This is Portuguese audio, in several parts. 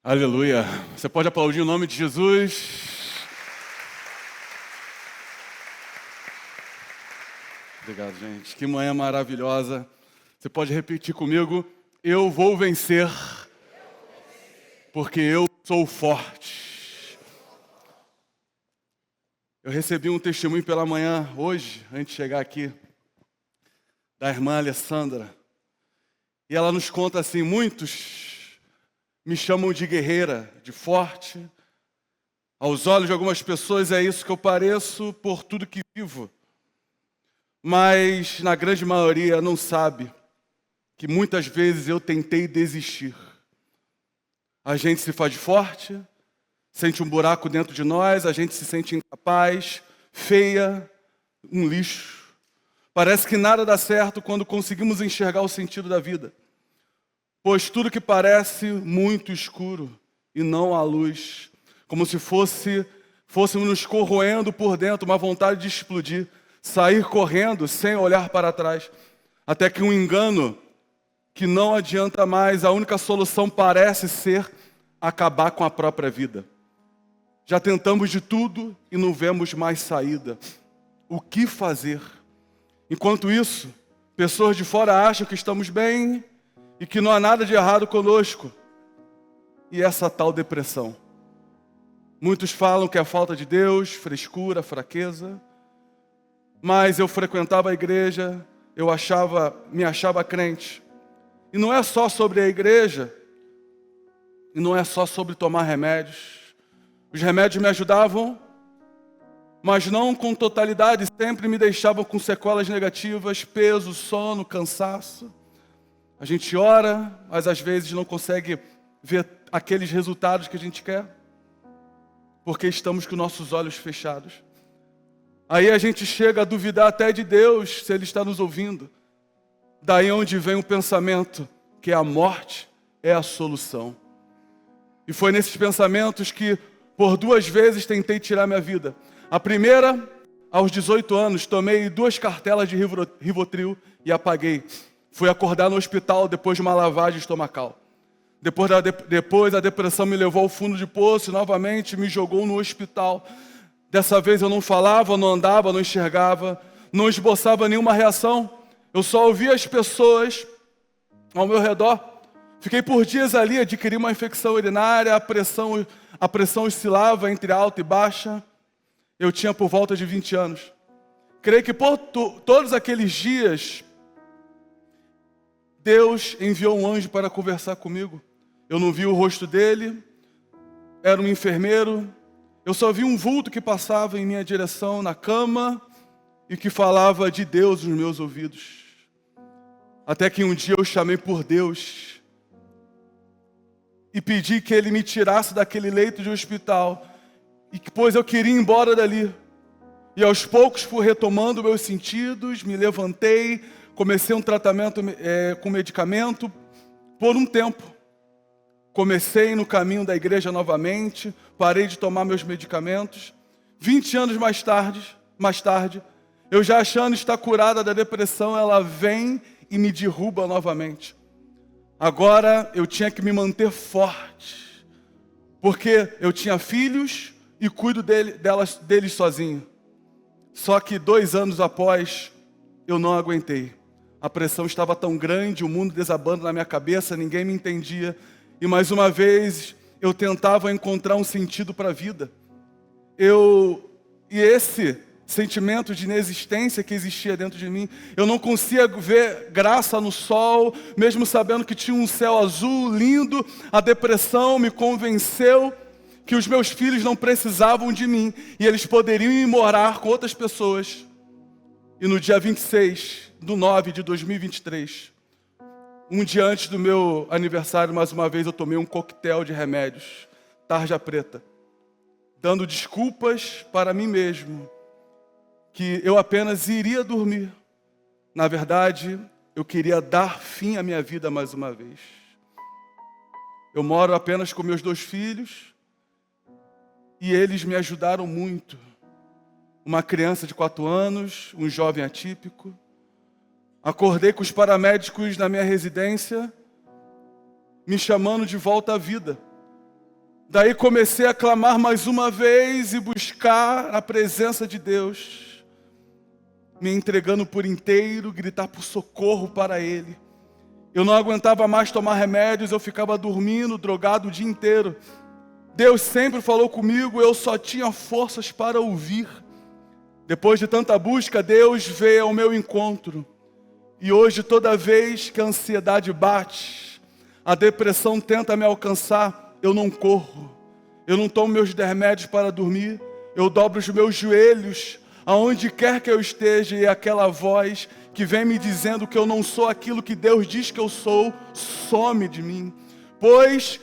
Aleluia. Você pode aplaudir o nome de Jesus. Obrigado, gente. Que manhã maravilhosa. Você pode repetir comigo: eu vou vencer, porque eu sou forte. Eu recebi um testemunho pela manhã, hoje, antes de chegar aqui, da irmã Alessandra. E ela nos conta assim: muitos me chamam de guerreira, de forte. Aos olhos de algumas pessoas é isso que eu pareço por tudo que vivo. Mas, na grande maioria, não sabe que muitas vezes eu tentei desistir. A gente se faz forte, sente um buraco dentro de nós, a gente se sente incapaz, feia, um lixo. Parece que nada dá certo quando conseguimos enxergar o sentido da vida. Pois tudo que parece muito escuro e não há luz, como se fôssemos nos corroendo por dentro, uma vontade de explodir, sair correndo sem olhar para trás, até que um engano que não adianta mais, a única solução parece ser acabar com a própria vida. Já tentamos de tudo e não vemos mais saída. O que fazer? Enquanto isso, pessoas de fora acham que estamos bem e que não há nada de errado conosco. E essa tal depressão. Muitos falam que é falta de Deus, frescura, fraqueza. Mas eu frequentava a igreja, me achava crente. E não é só sobre a igreja, e não é só sobre tomar remédios. Os remédios me ajudavam, mas não com totalidade, sempre me deixavam com sequelas negativas, peso, sono, cansaço. A gente ora, mas às vezes não consegue ver aqueles resultados que a gente quer, porque estamos com nossos olhos fechados. Aí a gente chega a duvidar até de Deus, se Ele está nos ouvindo. Daí onde vem o pensamento que a morte é a solução. E foi nesses pensamentos que por 2 vezes tentei tirar minha vida. A primeira, aos 18 anos, tomei 2 cartelas de Rivotril e apaguei. Fui acordar no hospital depois de uma lavagem estomacal. Depois a depressão me levou ao fundo de poço e novamente me jogou no hospital. Dessa vez eu não falava, não andava, não enxergava, não esboçava nenhuma reação. Eu só ouvia as pessoas ao meu redor. Fiquei por dias ali, adquiri uma infecção urinária, a pressão oscilava entre alta e baixa. Eu tinha por volta de 20 anos. Creio que por todos aqueles dias, Deus enviou um anjo para conversar comigo. Eu não vi o rosto dele, era um enfermeiro. Eu só vi um vulto que passava em minha direção na cama e que falava de Deus nos meus ouvidos. Até que um dia eu chamei por Deus e pedi que Ele me tirasse daquele leito de hospital, pois eu queria ir embora dali. E aos poucos fui retomando meus sentidos, me levantei, comecei um tratamento com medicamento por um tempo. Comecei no caminho da igreja novamente, parei de tomar meus medicamentos. 20 anos mais tarde, eu já achando estar curada da depressão, ela vem e me derruba novamente. Agora eu tinha que me manter forte, porque eu tinha filhos e cuido deles sozinho. Só que 2 anos após, eu não aguentei. A pressão estava tão grande, o mundo desabando na minha cabeça, ninguém me entendia. E mais uma vez, eu tentava encontrar um sentido para a vida. E esse sentimento de inexistência que existia dentro de mim, eu não conseguia ver graça no sol, mesmo sabendo que tinha um céu azul lindo. A depressão me convenceu que os meus filhos não precisavam de mim e eles poderiam ir morar com outras pessoas. E no dia 26/9 de 2023, um dia antes do meu aniversário, mais uma vez eu tomei um coquetel de remédios, tarja preta, dando desculpas para mim mesmo, que eu apenas iria dormir. Na verdade, eu queria dar fim à minha vida mais uma vez. Eu moro apenas com meus 2 filhos e eles me ajudaram muito. Uma criança de 4 anos, um jovem atípico. Acordei com os paramédicos na minha residência, me chamando de volta à vida. Daí comecei a clamar mais uma vez e buscar a presença de Deus, me entregando por inteiro, gritar por socorro para Ele. Eu não aguentava mais tomar remédios, eu ficava dormindo, drogado o dia inteiro. Deus sempre falou comigo, eu só tinha forças para ouvir. Depois de tanta busca, Deus veio ao meu encontro. E hoje, toda vez que a ansiedade bate, a depressão tenta me alcançar, eu não corro. Eu não tomo meus remédios para dormir. Eu dobro os meus joelhos, aonde quer que eu esteja, e aquela voz que vem me dizendo que eu não sou aquilo que Deus diz que eu sou, some de mim. Pois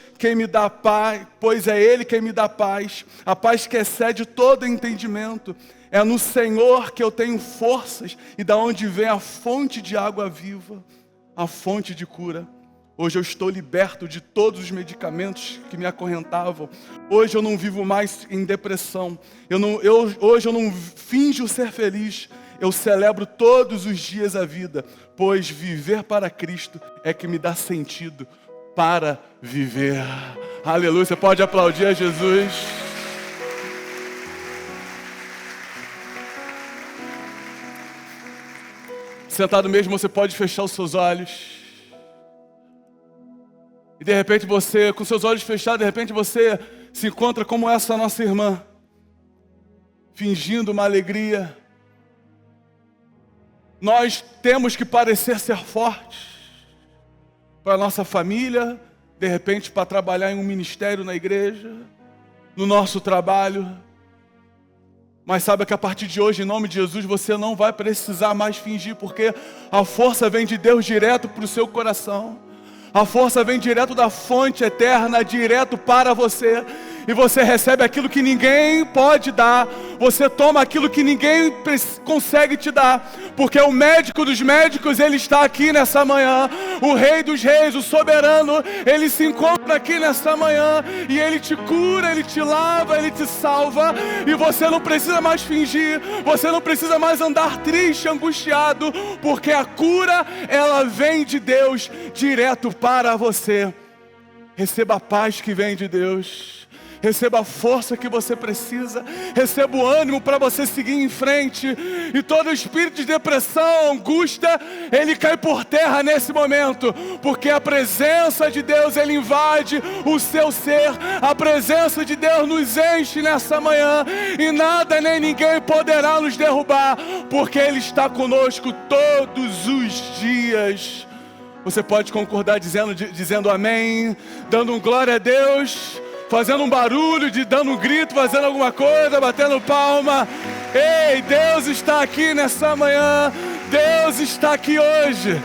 é Ele quem me dá paz, a paz que excede todo entendimento. É no Senhor que eu tenho forças e da onde vem a fonte de água viva, a fonte de cura. Hoje eu estou liberto de todos os medicamentos que me acorrentavam. Hoje eu não vivo mais em depressão. Hoje eu não finjo ser feliz. Eu celebro todos os dias a vida, pois viver para Cristo é que me dá sentido para viver. Aleluia, você pode aplaudir a Jesus. Sentado mesmo, você pode fechar os seus olhos. E de repente você, com seus olhos fechados, de repente você se encontra como essa nossa irmã, fingindo uma alegria. Nós temos que parecer ser fortes para a nossa família, de repente para trabalhar em um ministério na igreja, no nosso trabalho. Mas saiba que a partir de hoje, em nome de Jesus, você não vai precisar mais fingir, porque a força vem de Deus direto para o seu coração. A força vem direto da fonte eterna, direto para você. E você recebe aquilo que ninguém pode dar. Você toma aquilo que ninguém consegue te dar. Porque o médico dos médicos, Ele está aqui nessa manhã. O Rei dos Reis, o soberano, Ele se encontra aqui nessa manhã. E Ele te cura, Ele te lava, Ele te salva. E você não precisa mais fingir. Você não precisa mais andar triste, angustiado. Porque a cura, ela vem de Deus direto para você. Receba a paz que vem de Deus. Receba a força que você precisa. Receba o ânimo para você seguir em frente. E todo espírito de depressão, angústia, ele cai por terra nesse momento. Porque a presença de Deus, ele invade o seu ser. A presença de Deus nos enche nessa manhã. E nada nem ninguém poderá nos derrubar. Porque Ele está conosco todos os dias. Você pode concordar dizendo amém, dando um glória a Deus, fazendo um barulho, dando um grito, fazendo alguma coisa, batendo palma. Ei, Deus está aqui nessa manhã. Deus está aqui hoje,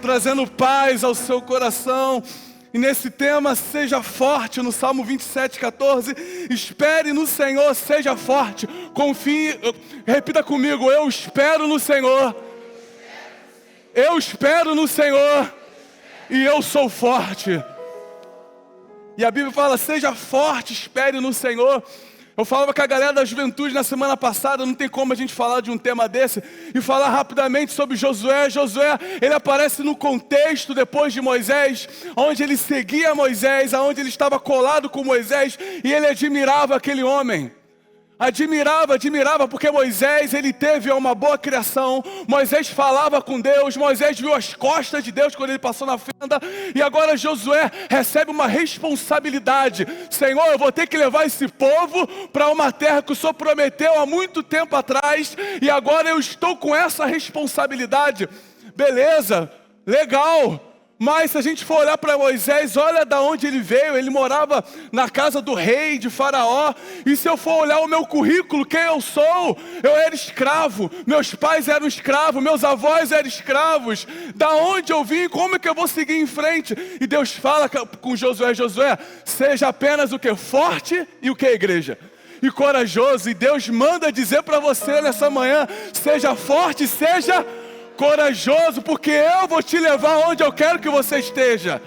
trazendo paz ao seu coração. E nesse tema, seja forte, no Salmo 27:14, espere no Senhor, seja forte, confie, repita comigo, eu espero no Senhor. Eu espero no Senhor e eu sou forte. E a Bíblia fala, seja forte, espere no Senhor. Eu falava com a galera da juventude na semana passada, não tem como a gente falar de um tema desse e falar rapidamente sobre Josué. Josué, ele aparece no contexto depois de Moisés, onde ele seguia Moisés, onde ele estava colado com Moisés e ele admirava aquele homem. Admirava, porque Moisés, ele teve uma boa criação. Moisés falava com Deus, Moisés viu as costas de Deus quando ele passou na fenda. E agora Josué recebe uma responsabilidade. Senhor, eu vou ter que levar esse povo para uma terra que o Senhor prometeu há muito tempo atrás. E agora eu estou com essa responsabilidade. Beleza, legal. Mas se a gente for olhar para Moisés, olha de onde ele veio. Ele morava na casa do rei de Faraó. E se eu for olhar o meu currículo, quem eu sou? Eu era escravo, meus pais eram escravos, meus avós eram escravos. Da onde eu vim, como é que eu vou seguir em frente? E Deus fala com Josué, Josué, seja apenas o que? Forte e o que, igreja? E corajoso. E Deus manda dizer para você nessa manhã, seja forte, seja corajoso, porque eu vou te levar onde eu quero que você esteja.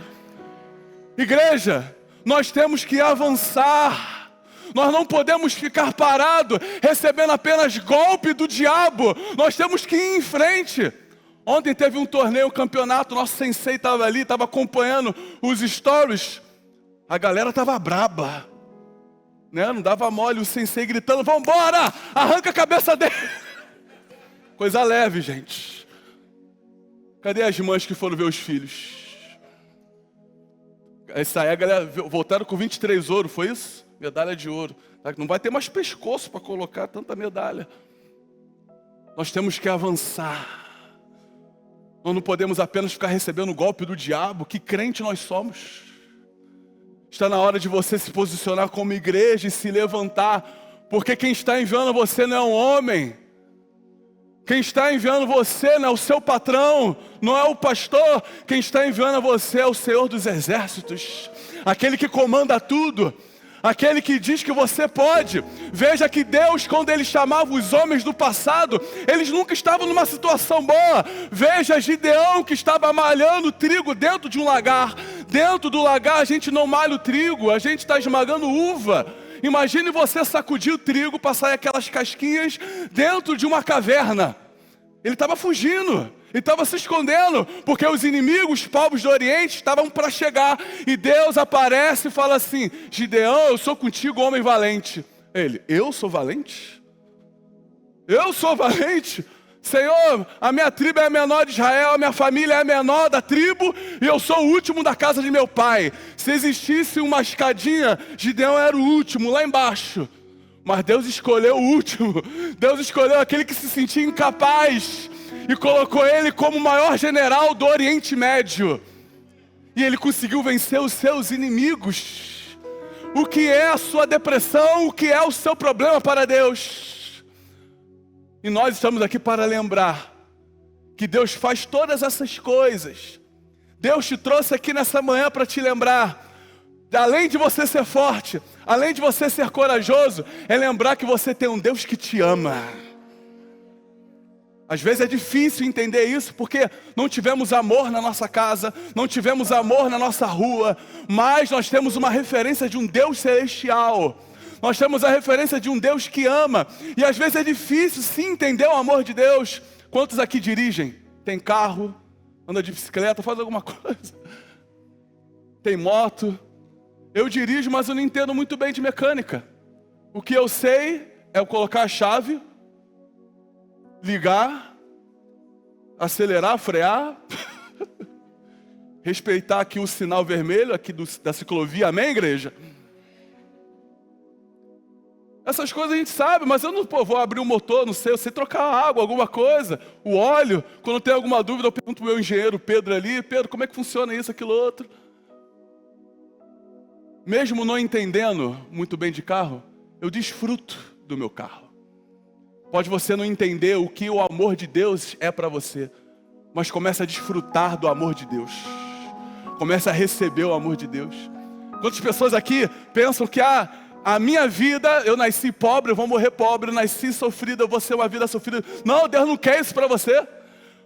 Igreja, nós temos que avançar. Nós não podemos ficar parados, recebendo apenas golpe do diabo. Nós temos que ir em frente. Ontem teve um torneio, um campeonato, nosso sensei estava ali, estava acompanhando os stories. A galera tava braba, né? Não dava mole, o sensei gritando, vambora, arranca a cabeça dele. Coisa leve, gente. Cadê as mães que foram ver os filhos? Essa aí a galera voltaram com 23 ouro, foi isso? Medalha de ouro. Não vai ter mais pescoço para colocar tanta medalha. Nós temos que avançar. Nós não podemos apenas ficar recebendo o golpe do diabo. Que crente nós somos. Está na hora de você se posicionar como igreja e se levantar. Porque quem está enviando você não é um homem. Quem está enviando você não é o seu patrão, não é o pastor. Quem está enviando você é o Senhor dos Exércitos. Aquele que comanda tudo. Aquele que diz que você pode. Veja que Deus, quando Ele chamava os homens do passado, eles nunca estavam numa situação boa. Veja Gideão, que estava malhando trigo dentro de um lagar. Dentro do lagar a gente não malha o trigo, a gente está esmagando uva. Imagine você sacudir o trigo para sair aquelas casquinhas dentro de uma caverna. Ele estava fugindo, ele estava se escondendo, porque os inimigos, os povos do Oriente, estavam para chegar. E Deus aparece e fala assim: Gideão, eu sou contigo, homem valente. Ele: eu sou valente? Eu sou valente? Senhor, a minha tribo é a menor de Israel, a minha família é a menor da tribo, e eu sou o último da casa de meu pai. Se existisse uma escadinha, Gideão era o último, lá embaixo. Mas Deus escolheu o último. Deus escolheu aquele que se sentia incapaz e colocou ele como o maior general do Oriente Médio. E ele conseguiu vencer os seus inimigos. O que é a sua depressão? O que é o seu problema para Deus? E nós estamos aqui para lembrar que Deus faz todas essas coisas. Deus te trouxe aqui nessa manhã para te lembrar. Além de você ser forte, além de você ser corajoso, é lembrar que você tem um Deus que te ama. Às vezes é difícil entender isso, porque não tivemos amor na nossa casa, não tivemos amor na nossa rua, mas nós temos uma referência de um Deus celestial. Nós temos a referência de um Deus que ama. E às vezes é difícil sim entender o amor de Deus. Quantos aqui dirigem? Tem carro, anda de bicicleta, faz alguma coisa. Tem moto. Eu dirijo, mas eu não entendo muito bem de mecânica. O que eu sei é eu colocar a chave, ligar, acelerar, frear, respeitar aqui o sinal vermelho aqui da ciclovia, amém, igreja? Essas coisas a gente sabe, mas eu não vou abrir o motor, não sei, eu sei trocar água, alguma coisa, o óleo. Quando tem alguma dúvida, eu pergunto para o meu engenheiro Pedro ali: Pedro, como é que funciona isso, aquilo, outro? Mesmo não entendendo muito bem de carro, eu desfruto do meu carro. Pode você não entender o que o amor de Deus é para você, mas comece a desfrutar do amor de Deus. Comece a receber o amor de Deus. Quantas pessoas aqui pensam que a minha vida, eu nasci pobre, eu vou morrer pobre, eu nasci sofrido, eu vou ser uma vida sofrida. Não, Deus não quer isso para você.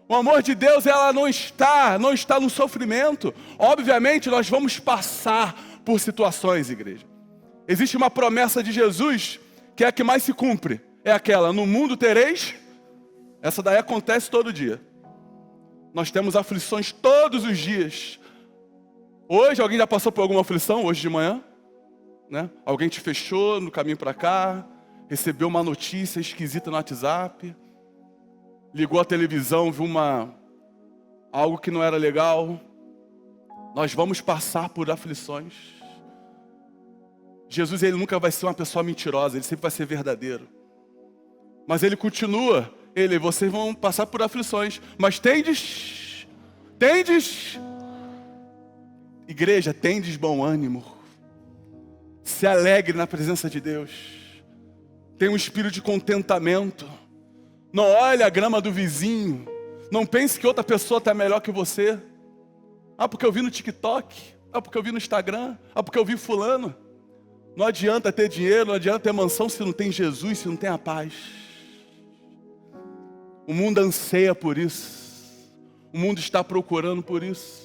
O amor de Deus, ela não está no sofrimento. Obviamente, nós vamos passar por situações, igreja. Existe uma promessa de Jesus, que é a que mais se cumpre. É aquela: no mundo tereis. Essa daí acontece todo dia. Nós temos aflições todos os dias. Hoje, alguém já passou por alguma aflição, hoje de manhã? Né? Alguém te fechou no caminho para cá, recebeu uma notícia esquisita no WhatsApp, ligou a televisão, viu algo que não era legal. Nós vamos passar por aflições. Jesus, ele nunca vai ser uma pessoa mentirosa, ele sempre vai ser verdadeiro. Mas ele continua: vocês vão passar por aflições, mas tendes, igreja, tendes bom ânimo. Se alegre na presença de Deus. Tenha um espírito de contentamento. Não olhe a grama do vizinho. Não pense que outra pessoa está melhor que você. Porque eu vi no TikTok. Porque eu vi no Instagram. Porque eu vi fulano. Não adianta ter dinheiro, não adianta ter mansão se não tem Jesus, se não tem a paz. O mundo anseia por isso. O mundo está procurando por isso.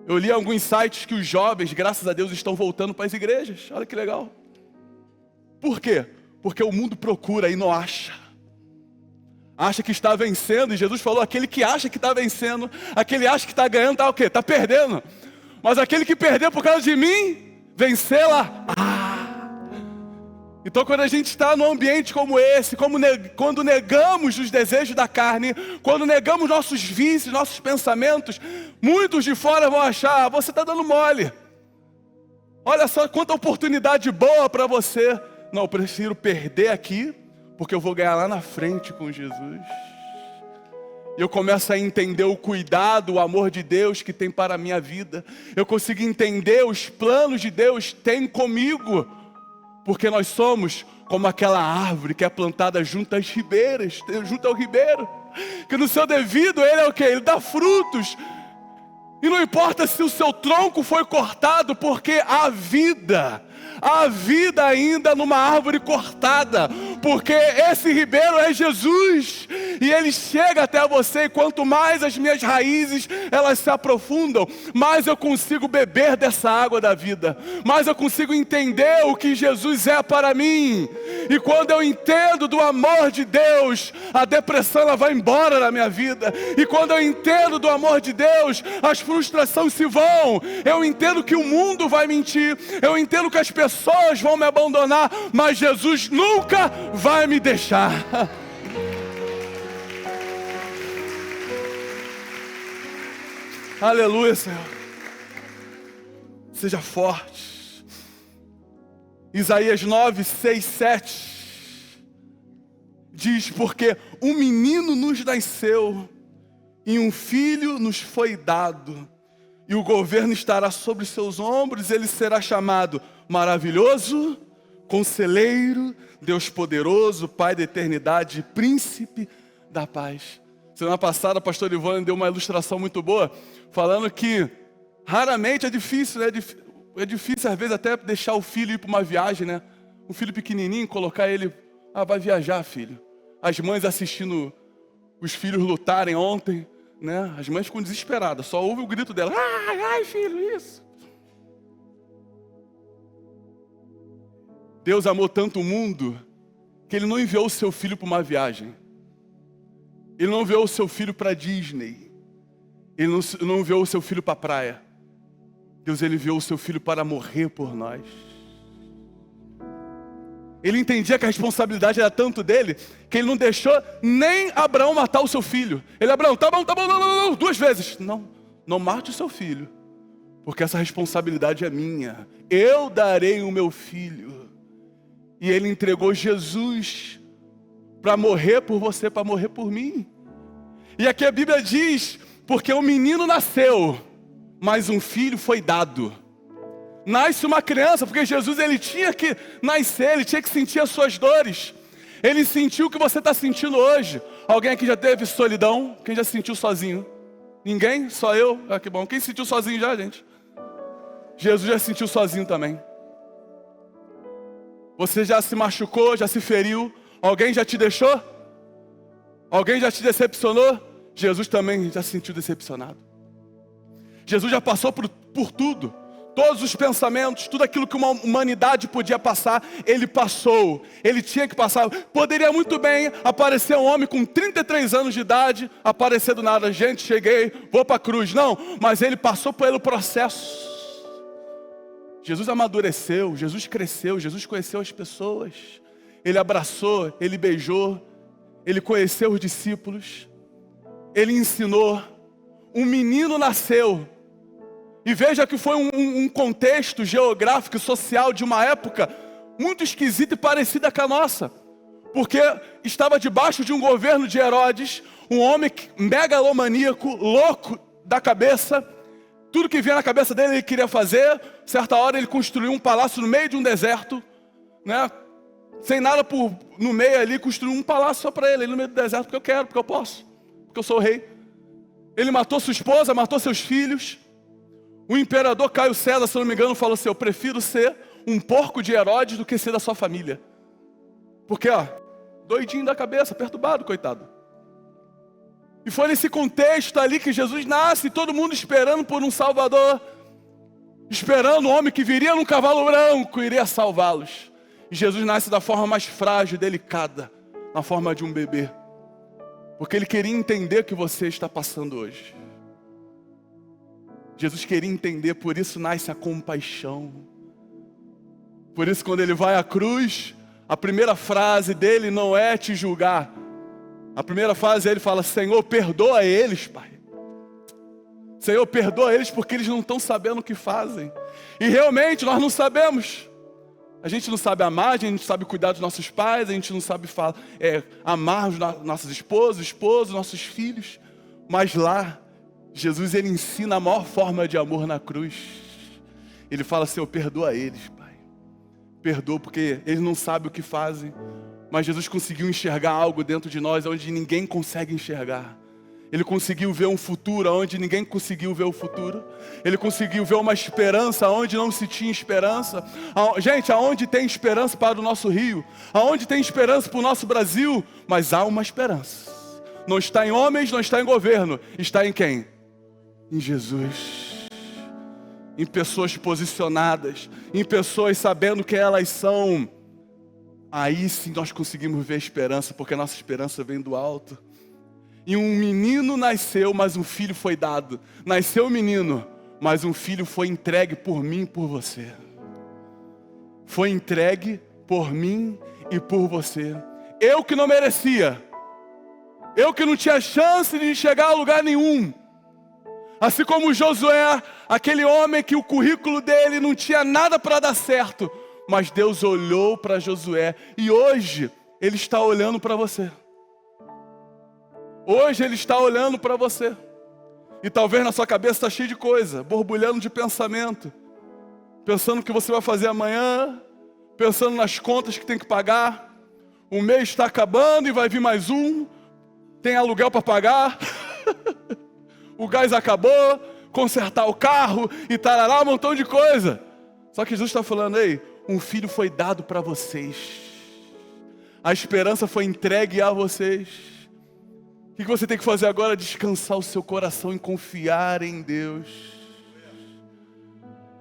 Eu li alguns sites que os jovens, graças a Deus, estão voltando para as igrejas. Olha que legal. Por quê? Porque o mundo procura e não acha. Acha que está vencendo, e Jesus falou: aquele que acha que está vencendo, aquele que acha que está ganhando, está o quê? Está perdendo. Mas aquele que perder por causa de mim, vencê-la. Então quando a gente está num ambiente como esse, quando negamos os desejos da carne, quando negamos nossos vícios, nossos pensamentos, muitos de fora vão achar, você está dando mole. Olha só quanta oportunidade boa para você. Não, eu prefiro perder aqui, porque eu vou ganhar lá na frente com Jesus. E eu começo a entender o cuidado, o amor de Deus que tem para a minha vida. Eu consigo entender os planos de Deus tem comigo. Porque nós somos como aquela árvore que é plantada junto às ribeiras, junto ao ribeiro. Que no seu devido, ele é o quê? Ele dá frutos. E não importa se o seu tronco foi cortado, porque há vida ainda numa árvore cortada, porque esse ribeiro é Jesus, e ele chega até você, e quanto mais as minhas raízes, elas se aprofundam, mais eu consigo beber dessa água da vida, mais eu consigo entender o que Jesus é para mim, e quando eu entendo do amor de Deus, a depressão ela vai embora da minha vida, e quando eu entendo do amor de Deus, as frustrações se vão, eu entendo que o mundo vai mentir, eu entendo que as pessoas vão me abandonar, mas Jesus nunca vai me deixar. Aleluia, Senhor. Seja forte. Isaías 9, 6, 7 diz: porque um menino nos nasceu e um filho nos foi dado, e o governo estará sobre seus ombros, ele será chamado Maravilhoso, Conselheiro, Deus Poderoso, Pai da Eternidade, Príncipe da Paz. Semana passada, a pastora Ivone deu uma ilustração muito boa, falando que raramente é difícil, né? É difícil às vezes até deixar o filho ir para uma viagem, né? Um filho pequenininho, colocar ele, vai viajar, filho. As mães assistindo os filhos lutarem ontem, né? As mães ficam desesperadas, só ouve o grito dela, ai filho, isso. Deus amou tanto o mundo, que Ele não enviou o seu filho para uma viagem. Ele não enviou o seu filho para Disney. Ele não enviou o seu filho para a praia. Deus, Ele enviou o seu filho para morrer por nós. Ele entendia que a responsabilidade era tanto dele, que ele não deixou nem Abraão matar o seu filho. Ele, Abraão, tá bom, não, 2 vezes. Não mate o seu filho, porque essa responsabilidade é minha. Eu darei o meu filho. E ele entregou Jesus para morrer por você, para morrer por mim. E aqui a Bíblia diz, porque um menino nasceu, mas um filho foi dado. Nasce uma criança, porque Jesus ele tinha que nascer, ele tinha que sentir as suas dores. Ele sentiu o que você está sentindo hoje. Alguém aqui já teve solidão? Quem já se sentiu sozinho? Ninguém? Só eu? Ah, que bom. Quem se sentiu sozinho já, gente? Jesus já se sentiu sozinho também. Você já se machucou, já se feriu? Alguém já te deixou? Alguém já te decepcionou? Jesus também já se sentiu decepcionado. Jesus já passou por tudo. Todos os pensamentos, tudo aquilo que uma humanidade podia passar, Ele passou. Ele tinha que passar. Poderia muito bem aparecer um homem com 33 anos de idade, aparecer do nada, gente, cheguei, vou para a cruz. Não, mas Ele passou pelo processo. Jesus amadureceu, Jesus cresceu, Jesus conheceu as pessoas. Ele abraçou, Ele beijou, Ele conheceu os discípulos. Ele ensinou. Um menino nasceu. E veja que foi um contexto geográfico e social de uma época muito esquisita e parecida com a nossa. Porque estava debaixo de um governo de Herodes, um homem megalomaníaco, louco da cabeça. Tudo que vinha na cabeça dele ele queria fazer. Certa hora ele construiu um palácio no meio de um deserto, né? Sem nada no meio ali, construiu um palácio só para ele no meio do deserto, porque eu quero, porque eu posso, porque eu sou o rei. Ele matou sua esposa, matou seus filhos. O imperador Caio César, se não me engano, falou assim: eu prefiro ser um porco de Herodes do que ser da sua família. Porque, doidinho da cabeça, perturbado, coitado. E foi nesse contexto ali que Jesus nasce, todo mundo esperando por um Salvador, esperando o homem que viria num cavalo branco, iria salvá-los. E Jesus nasce da forma mais frágil e delicada, na forma de um bebê. Porque Ele queria entender o que você está passando hoje. Jesus queria entender, por isso nasce a compaixão. Por isso, quando ele vai à cruz, a primeira frase dele não é te julgar. A primeira frase ele fala: Senhor, perdoa eles, Pai. Senhor, perdoa eles porque eles não estão sabendo o que fazem. E realmente nós não sabemos. A gente não sabe amar, a gente não sabe cuidar dos nossos pais, a gente não sabe amar os nossos esposos, nossos filhos. Mas lá, Jesus, ele ensina a maior forma de amor na cruz. Ele fala: Senhor, perdoa eles, Pai. Perdoa porque eles não sabem o que fazem. Mas Jesus conseguiu enxergar algo dentro de nós onde ninguém consegue enxergar. Ele conseguiu ver um futuro onde ninguém conseguiu ver o futuro. Ele conseguiu ver uma esperança onde não se tinha esperança. Gente, aonde tem esperança para o nosso Rio? Aonde tem esperança para o nosso Brasil? Mas há uma esperança. Não está em homens, não está em governo. Está em quem? Em Jesus. Em pessoas posicionadas. Em pessoas sabendo quem elas são. Aí sim nós conseguimos ver a esperança, porque a nossa esperança vem do alto. E um menino nasceu, mas um filho foi dado. Nasceu um menino, mas um filho foi entregue por mim e por você. Foi entregue por mim e por você. Eu que não merecia. Eu que não tinha chance de chegar a lugar nenhum. Assim como Josué, aquele homem que o currículo dele não tinha nada para dar certo. Mas Deus olhou para Josué e hoje Ele está olhando para você. Hoje Ele está olhando para você. E talvez na sua cabeça está cheio de coisa, borbulhando de pensamento. Pensando o que você vai fazer amanhã. Pensando nas contas que tem que pagar. O mês está acabando e vai vir mais um. Tem aluguel para pagar. O gás acabou. Consertar o carro e tarará, um montão de coisa. Só que Jesus está falando: ei, um filho foi dado para vocês. A esperança foi entregue a vocês. O que você tem que fazer agora? Descansar o seu coração e confiar em Deus.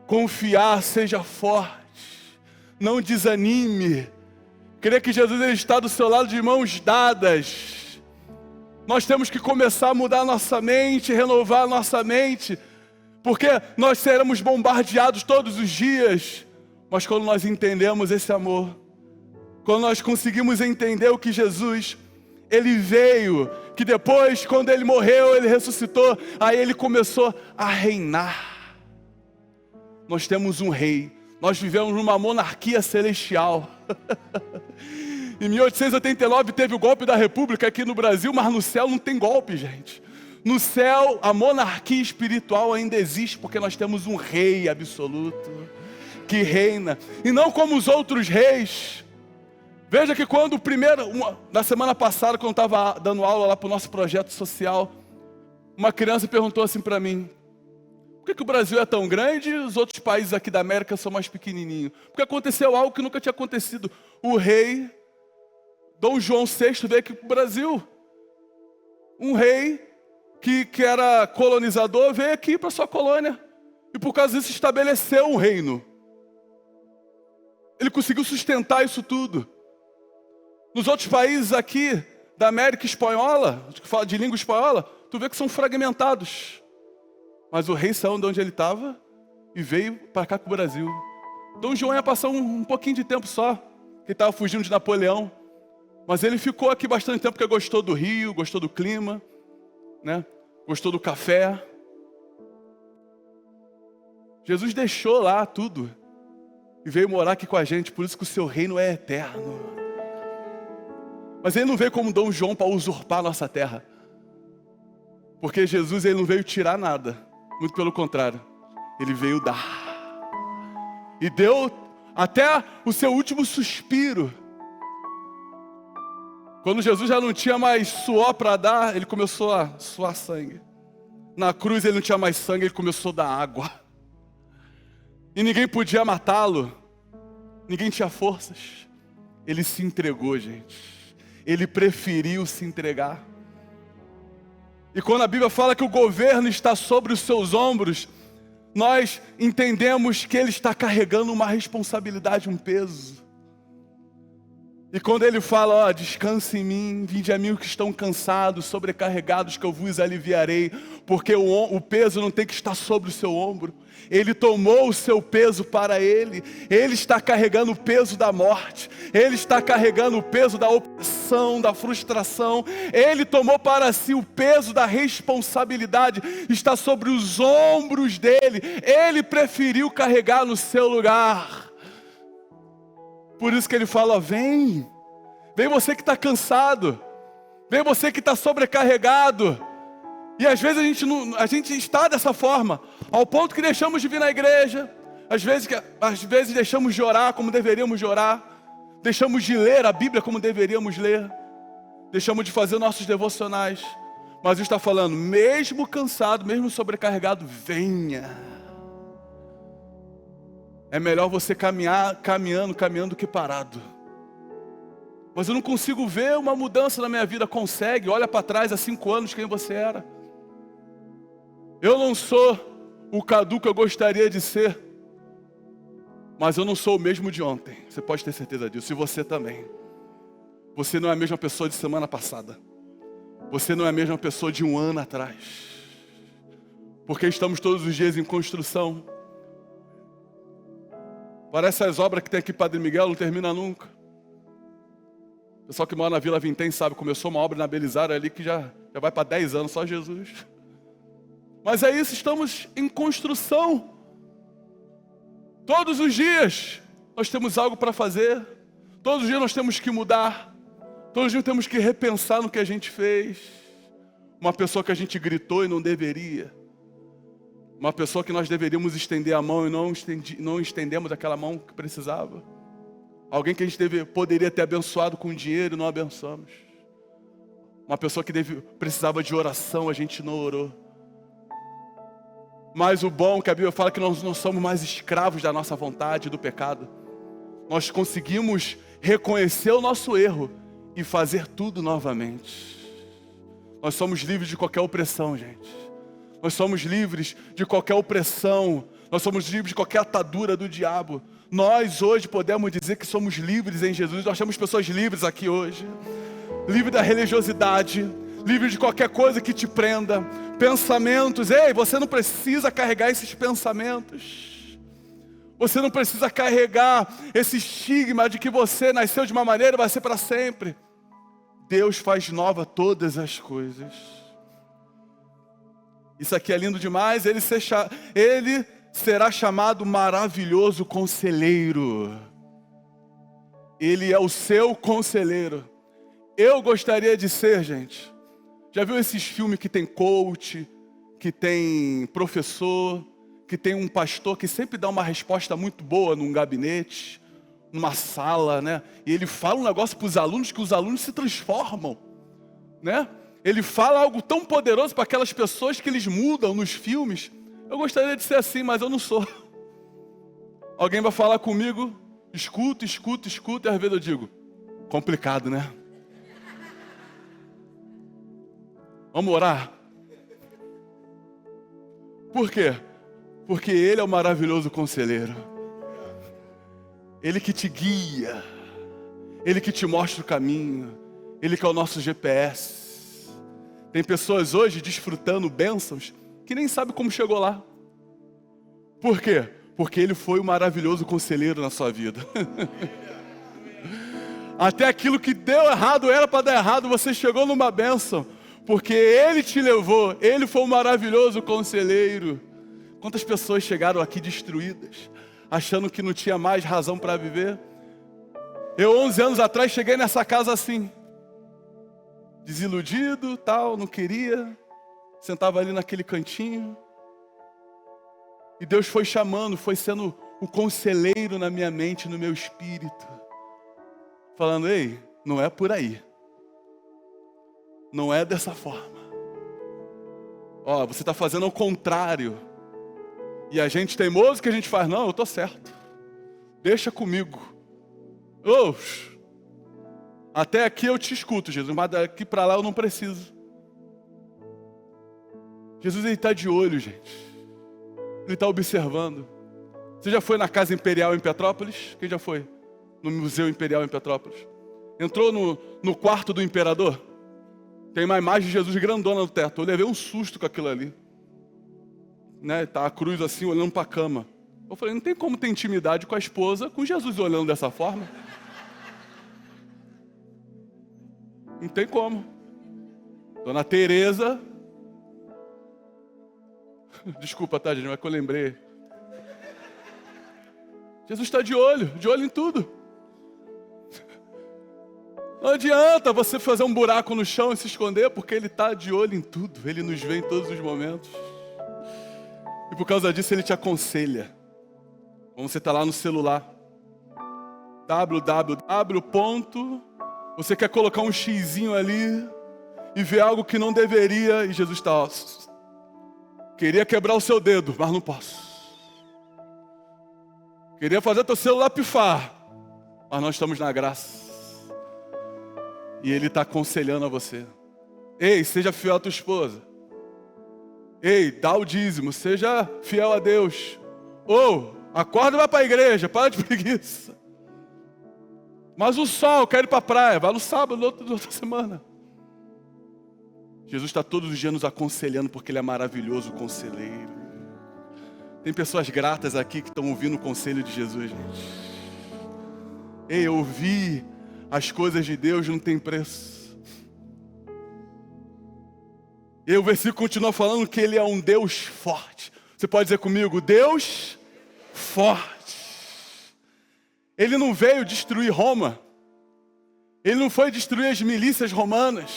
Confiar, seja forte. Não desanime. Creia que Jesus ele está do seu lado de mãos dadas. Nós temos que começar a mudar a nossa mente, renovar a nossa mente. Porque nós seremos bombardeados todos os dias. Mas quando nós entendemos esse amor, quando nós conseguimos entender o que Jesus, Ele veio, que depois, quando Ele morreu, Ele ressuscitou, aí Ele começou a reinar. Nós temos um rei, nós vivemos numa monarquia celestial. Em 1889 teve o golpe da República aqui no Brasil, mas no céu não tem golpe, gente. No céu, a monarquia espiritual ainda existe, porque nós temos um rei absoluto, que reina, e não como os outros reis. Veja que quando na semana passada, quando eu estava dando aula lá para o nosso projeto social, uma criança perguntou assim para mim: por que o Brasil é tão grande e os outros países aqui da América são mais pequenininhos? Porque aconteceu algo que nunca tinha acontecido. O rei Dom João VI veio aqui para o Brasil. Um rei que era colonizador veio aqui para sua colônia. E por causa disso estabeleceu um reino. Ele conseguiu sustentar isso tudo. Nos outros países aqui da América Espanhola, que fala de língua espanhola, tu vê que são fragmentados. Mas o rei saiu de onde ele estava e veio para cá para o Brasil. Dom João ia passar um pouquinho de tempo só, que estava fugindo de Napoleão. Mas ele ficou aqui bastante tempo porque gostou do Rio, gostou do clima, né? Gostou do café. Jesus deixou lá tudo e veio morar aqui com a gente, por isso que o seu reino é eterno. Mas ele não veio como Dom João para usurpar a nossa terra. Porque Jesus ele não veio tirar nada, muito pelo contrário, ele veio dar. E deu até o seu último suspiro. Quando Jesus já não tinha mais suor para dar, ele começou a suar sangue. Na cruz ele não tinha mais sangue, ele começou a dar água. E ninguém podia matá-lo. Ninguém tinha forças. Ele se entregou, gente. Ele preferiu se entregar. E quando a Bíblia fala que o governo está sobre os seus ombros, nós entendemos que ele está carregando uma responsabilidade, um peso. E quando ele fala, ó, descanse em mim, vinde a mim os que estão cansados, sobrecarregados, que eu vos aliviarei, porque o peso não tem que estar sobre o seu ombro. Ele tomou o seu peso para ele está carregando o peso da morte, ele está carregando o peso da opressão, da frustração, ele tomou para si o peso da responsabilidade, está sobre os ombros dele, ele preferiu carregar no seu lugar. Por isso que ele fala, vem você que está cansado, vem você que está sobrecarregado. E às vezes a gente está dessa forma, ao ponto que deixamos de vir na igreja, às vezes deixamos de orar como deveríamos de orar, deixamos de ler a Bíblia como deveríamos ler, deixamos de fazer nossos devocionais. Mas ele está falando, mesmo cansado, mesmo sobrecarregado, venha. É melhor você caminhando do que parado. Mas eu não consigo ver uma mudança na minha vida. Consegue, olha para trás há 5 anos quem você era. Eu não sou o Cadu que eu gostaria de ser, mas eu não sou o mesmo de ontem. Você pode ter certeza disso, e você também. Você não é a mesma pessoa de semana passada. Você não é a mesma pessoa de 1 ano atrás. Porque estamos todos os dias em construção. Parece as obras que tem aqui Padre Miguel, não termina nunca. O pessoal que mora na Vila Vintém sabe, começou uma obra na Belisário ali que já vai para 10 anos, só Jesus. Mas é isso, estamos em construção. Todos os dias nós temos algo para fazer. Todos os dias nós temos que mudar. Todos os dias temos que repensar no que a gente fez. Uma pessoa que a gente gritou e não deveria. Uma pessoa que nós deveríamos estender a mão e não estendemos aquela mão que precisava. Alguém que a gente poderia ter abençoado com dinheiro e não abençoamos. Uma pessoa que precisava de oração, a gente não orou. Mas o bom é que a Bíblia fala que nós não somos mais escravos da nossa vontade, do pecado. Nós conseguimos reconhecer o nosso erro e fazer tudo novamente. Nós somos livres de qualquer opressão, gente. Nós somos livres de qualquer opressão. Nós somos livres de qualquer atadura do diabo. Nós hoje podemos dizer que somos livres em Jesus. Nós temos pessoas livres aqui hoje. Livre da religiosidade. Livre de qualquer coisa que te prenda. Pensamentos. Ei, você não precisa carregar esses pensamentos. Você não precisa carregar esse estigma de que você nasceu de uma maneira e vai ser para sempre. Deus faz nova todas as coisas. Isso aqui é lindo demais. Ele será chamado maravilhoso conselheiro. Ele é o seu conselheiro. Eu gostaria de ser, gente. Já viu esses filmes que tem coach, que tem professor, que tem um pastor que sempre dá uma resposta muito boa num gabinete, numa sala, né? E ele fala um negócio para os alunos que os alunos se transformam, né? Ele fala algo tão poderoso para aquelas pessoas que eles mudam nos filmes. Eu gostaria de ser assim, mas eu não sou. Alguém vai falar comigo, escuta, e às vezes eu digo, complicado, né? Vamos orar? Por quê? Porque Ele é o maravilhoso conselheiro. Ele que te guia. Ele que te mostra o caminho. Ele que é o nosso GPS. Tem pessoas hoje desfrutando bênçãos que nem sabem como chegou lá. Por quê? Porque Ele foi o maravilhoso conselheiro na sua vida. Até aquilo que deu errado, era para dar errado, você chegou numa bênção. Porque Ele te levou, Ele foi um maravilhoso conselheiro. Quantas pessoas chegaram aqui destruídas, achando que não tinha mais razão para viver? Eu, 11 anos atrás, cheguei nessa casa assim, desiludido, tal, não queria, sentava ali naquele cantinho. E Deus foi chamando, foi sendo o conselheiro na minha mente, no meu espírito. Falando, ei, não é por aí. Não é dessa forma. Ó, você está fazendo ao contrário. E a gente teimoso que a gente faz, não, eu estou certo. Deixa comigo. Até aqui eu te escuto, Jesus, mas daqui para lá eu não preciso. Jesus, Ele está de olho, gente. Ele está observando. Você já foi na Casa Imperial em Petrópolis? Quem já foi? No Museu Imperial em Petrópolis? Entrou no quarto do imperador. Tem uma imagem de Jesus grandona no teto. Eu levei um susto com aquilo ali. Né? Tá a cruz assim, olhando para a cama. Eu falei, não tem como ter intimidade com a esposa, com Jesus olhando dessa forma. Não tem como. Dona Teresa. Desculpa, tá, gente, mas que eu lembrei. Jesus está de olho em tudo. Não adianta você fazer um buraco no chão e se esconder, porque Ele está de olho em tudo. Ele nos vê em todos os momentos. E por causa disso Ele te aconselha. Como você está lá no celular. Você quer colocar um xizinho ali e ver algo que não deveria, e Jesus está, queria quebrar o seu dedo, mas não posso. Queria fazer teu celular pifar, mas nós estamos na graça. E Ele está aconselhando a você. Ei, seja fiel à tua esposa. Ei, dá o dízimo, seja fiel a Deus. Ou, acorda e vai para a igreja, para de preguiça. Mas o sol, quer ir para a praia, vai no sábado, na outra semana. Jesus está todos os dias nos aconselhando, porque Ele é maravilhoso conselheiro. Tem pessoas gratas aqui que estão ouvindo o conselho de Jesus, gente. Ei, ouvir as coisas de Deus não tem preço. E o versículo continua falando que Ele é um Deus forte. Você pode dizer comigo, Deus forte. Ele não veio destruir Roma. Ele não foi destruir as milícias romanas.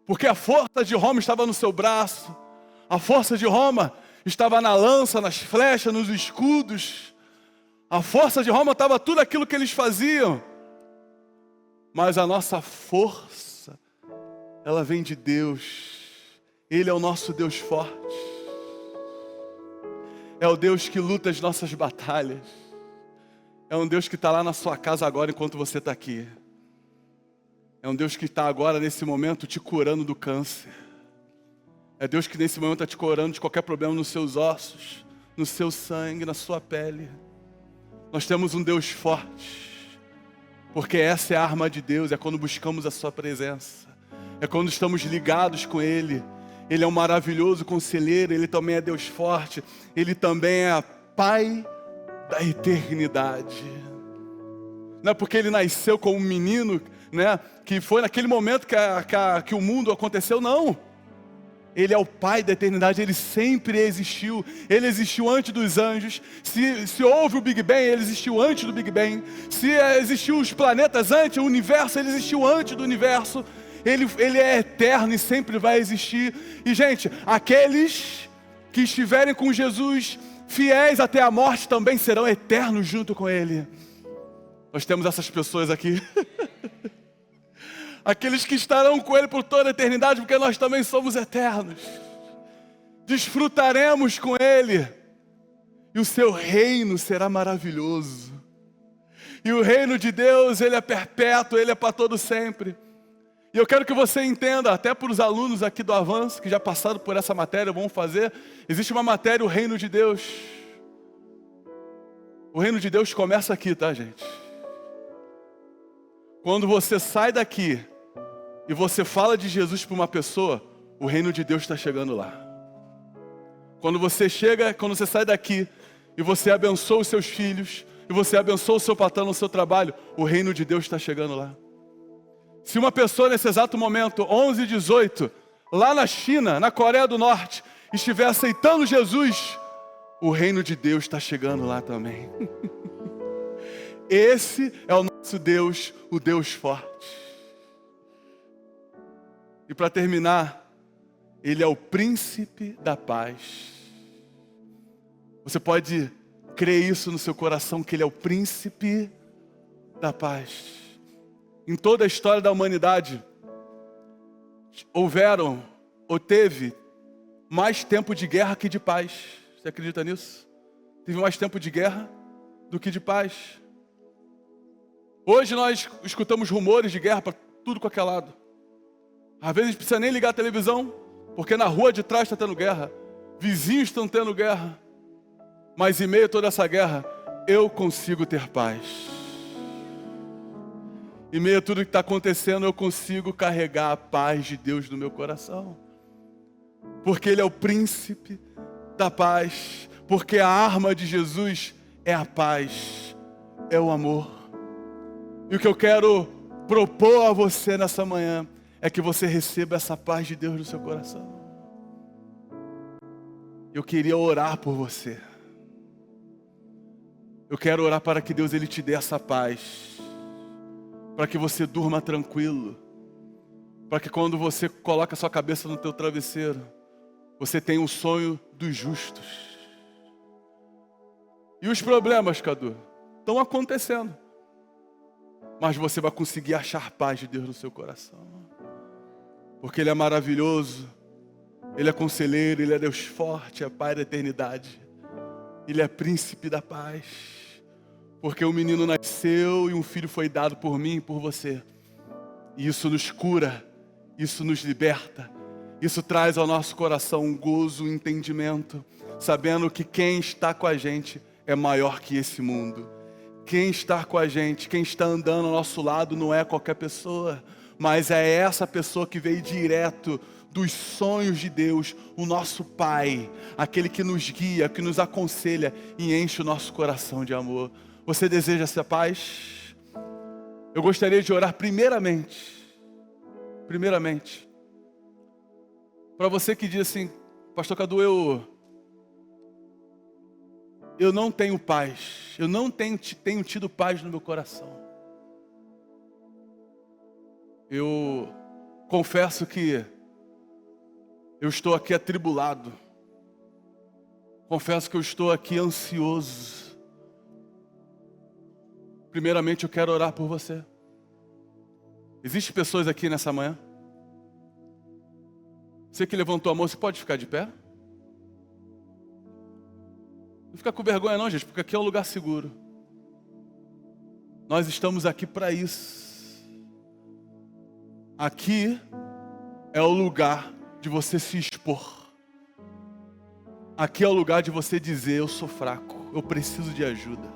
Porque a força de Roma estava no seu braço. A força de Roma estava na lança, nas flechas, nos escudos. A força de Roma estava tudo aquilo que eles faziam. Mas a nossa força, ela vem de Deus. Ele é o nosso Deus forte. É o Deus que luta as nossas batalhas. É um Deus que está lá na sua casa agora enquanto você está aqui. É um Deus que está agora nesse momento te curando do câncer. É Deus que nesse momento está te curando de qualquer problema nos seus ossos, no seu sangue, na sua pele. Nós temos um Deus forte. Porque essa é a arma de Deus, é quando buscamos a sua presença. É quando estamos ligados com Ele. Ele é um maravilhoso conselheiro, Ele também é Deus forte. Ele também é Pai da eternidade. Não é porque Ele nasceu como um menino, né, que foi naquele momento que o mundo aconteceu, não. Ele é o Pai da eternidade, Ele sempre existiu. Ele existiu antes dos anjos. Se houve o Big Bang, Ele existiu antes do Big Bang. Se existiu os planetas antes, o universo, Ele existiu antes do universo. Ele é eterno e sempre vai existir. E gente, aqueles que estiverem com Jesus fiéis até a morte também serão eternos junto com Ele. Nós temos essas pessoas aqui. Aqueles que estarão com Ele por toda a eternidade, porque nós também somos eternos. Desfrutaremos com Ele. E o seu reino será maravilhoso. E o reino de Deus, Ele é perpétuo, Ele é para todo sempre. E eu quero que você entenda, até para os alunos aqui do Avanço, que já passaram por essa matéria, vão fazer. Existe uma matéria, o reino de Deus. O reino de Deus começa aqui, tá, gente? Quando você sai daqui e você fala de Jesus para uma pessoa, o reino de Deus está chegando lá. Quando você sai daqui e você abençoa os seus filhos, e você abençoa o seu patrão no seu trabalho, o reino de Deus está chegando lá. Se uma pessoa nesse exato momento, 11/18, lá na China, na Coreia do Norte, estiver aceitando Jesus, o reino de Deus está chegando lá também. Esse é o nosso Deus, o Deus forte. E para terminar, Ele é o príncipe da paz. Você pode crer isso no seu coração, que Ele é o príncipe da paz. Em toda a história da humanidade, teve mais tempo de guerra que de paz. Você acredita nisso? Teve mais tempo de guerra do que de paz. Hoje nós escutamos rumores de guerra para tudo com aquele lado. Às vezes não precisa nem ligar a televisão, porque na rua de trás está tendo guerra. Vizinhos estão tendo guerra. Mas em meio a toda essa guerra, eu consigo ter paz. Em meio a tudo que está acontecendo, eu consigo carregar a paz de Deus no meu coração. Porque Ele é o príncipe da paz. Porque a arma de Jesus é a paz, é o amor. E o que eu quero propor a você nessa manhã é que você receba essa paz de Deus no seu coração. Eu queria orar por você. Eu quero orar para que Deus Ele te dê essa paz. Para que você durma tranquilo. Para que quando você coloca a sua cabeça no teu travesseiro, você tenha o sonho dos justos. E os problemas, Cadu, estão acontecendo. Mas você vai conseguir achar paz de Deus no seu coração. Porque Ele é maravilhoso. Ele é conselheiro, Ele é Deus forte, é Pai da eternidade. Ele é príncipe da paz. Porque um menino nasceu e um filho foi dado por mim e por você. E isso nos cura, isso nos liberta. Isso traz ao nosso coração um gozo, um entendimento. Sabendo que quem está com a gente é maior que esse mundo. Quem está com a gente, quem está andando ao nosso lado não é qualquer pessoa. Mas é essa pessoa que veio direto dos sonhos de Deus, o nosso Pai, aquele que nos guia, que nos aconselha e enche o nosso coração de amor. Você deseja essa paz? Eu gostaria de orar primeiramente, para você que diz assim, Pastor Cadu, eu não tenho paz, eu não tenho tido paz no meu coração. Eu confesso que eu estou aqui atribulado. Confesso que eu estou aqui ansioso. Primeiramente eu quero orar por você. Existem pessoas aqui nessa manhã? Você que levantou a mão, você pode ficar de pé? Não fica com vergonha não, gente, porque aqui é um lugar seguro. Nós estamos aqui para isso. Aqui é o lugar de você se expor. Aqui é o lugar de você dizer, eu sou fraco, eu preciso de ajuda.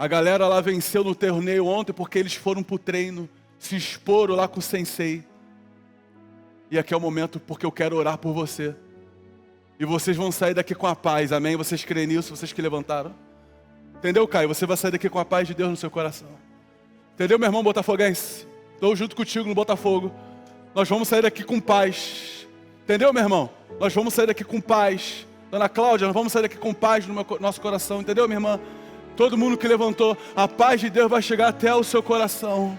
A galera lá venceu no torneio ontem porque eles foram para o treino, se exporam lá com o sensei. E aqui é o momento porque eu quero orar por você. E vocês vão sair daqui com a paz, amém? Vocês creem nisso, vocês que levantaram? Entendeu, Caio? Você vai sair daqui com a paz de Deus no seu coração. Entendeu, meu irmão botafoguense? Estou junto contigo no Botafogo. Nós vamos sair daqui com paz. Entendeu, meu irmão? Nós vamos sair daqui com paz. Dona Cláudia, nós vamos sair daqui com paz no nosso coração. Entendeu, minha irmã? Todo mundo que levantou, a paz de Deus vai chegar até o seu coração.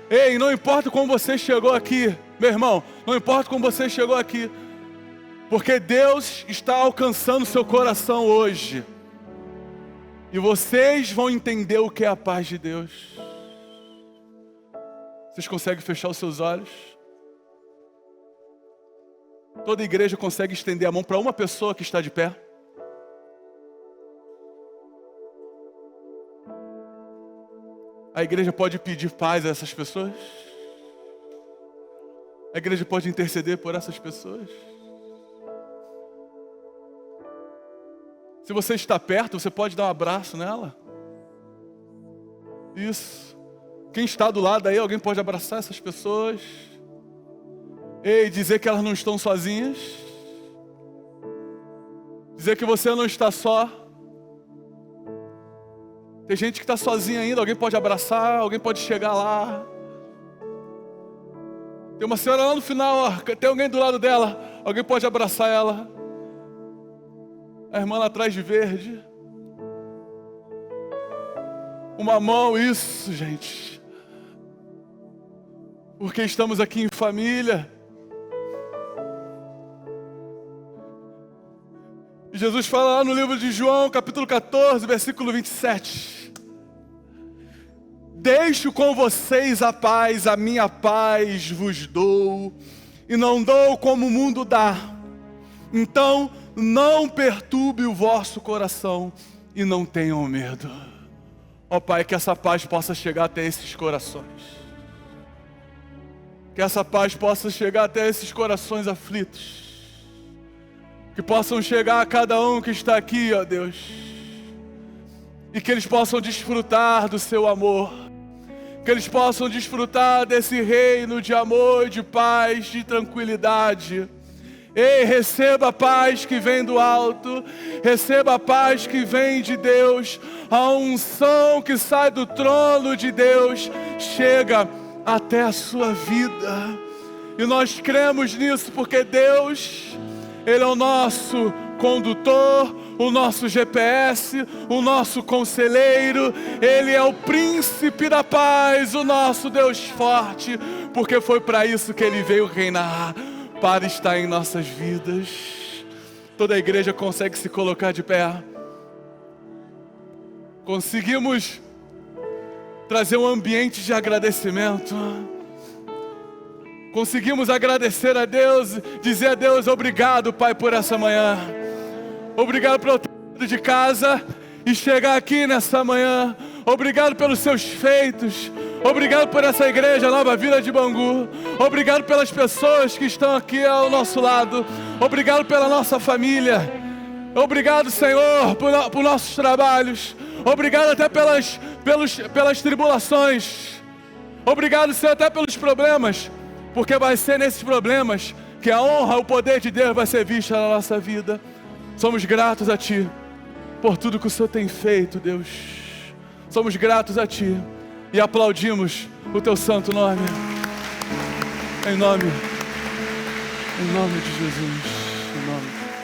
Ei, não importa como você chegou aqui, meu irmão, não importa como você chegou aqui, porque Deus está alcançando o seu coração hoje. E vocês vão entender o que é a paz de Deus. Vocês conseguem fechar os seus olhos? Toda igreja consegue estender a mão para uma pessoa que está de pé? A igreja pode pedir paz a essas pessoas? A igreja pode interceder por essas pessoas? Se você está perto, você pode dar um abraço nela? Isso. Quem está do lado aí, alguém pode abraçar essas pessoas? Ei, dizer que elas não estão sozinhas? Dizer que você não está só? Tem gente que está sozinha ainda, alguém pode abraçar, alguém pode chegar lá. Tem uma senhora lá no final, ó, tem alguém do lado dela, alguém pode abraçar ela. A irmã lá atrás de verde. Uma mão, isso, gente. Porque estamos aqui em família. E Jesus fala lá no livro de João, capítulo 14, versículo 27. Deixo com vocês a paz, a minha paz vos dou, e não dou como o mundo dá. Então, não perturbe o vosso coração e não tenham medo. Ó Pai, que essa paz possa chegar até esses corações. Que essa paz possa chegar até esses corações aflitos. Que possam chegar a cada um que está aqui, ó Deus. E que eles possam desfrutar do seu amor. que eles possam desfrutar desse reino de amor, de paz, de tranquilidade. Ei, receba a paz que vem do alto, receba a paz que vem de Deus, a unção que sai do trono de Deus, chega até a sua vida. E nós cremos nisso porque Deus, Ele é o nosso condutor, o nosso GPS, o nosso conselheiro. Ele é o príncipe da paz, o nosso Deus forte, porque foi para isso que Ele veio reinar, para estar em nossas vidas. Toda a igreja consegue se colocar de pé. Conseguimos trazer um ambiente de agradecimento. Conseguimos agradecer a Deus, dizer a Deus: obrigado, Pai, por essa manhã. Obrigado por eu ter ido de casa e chegar aqui nessa manhã. Obrigado pelos seus feitos. Obrigado por essa igreja Nova Vida de Bangu. Obrigado pelas pessoas que estão aqui ao nosso lado. Obrigado pela nossa família. Obrigado, Senhor, por nossos trabalhos. Obrigado até pelas tribulações. Obrigado, Senhor, até pelos problemas, porque vai ser nesses problemas que a honra, o poder de Deus vai ser vista na nossa vida. Somos gratos a Ti por tudo que o Senhor tem feito, Deus. Somos gratos a Ti e aplaudimos o Teu santo nome. Em nome de Jesus. Em nome.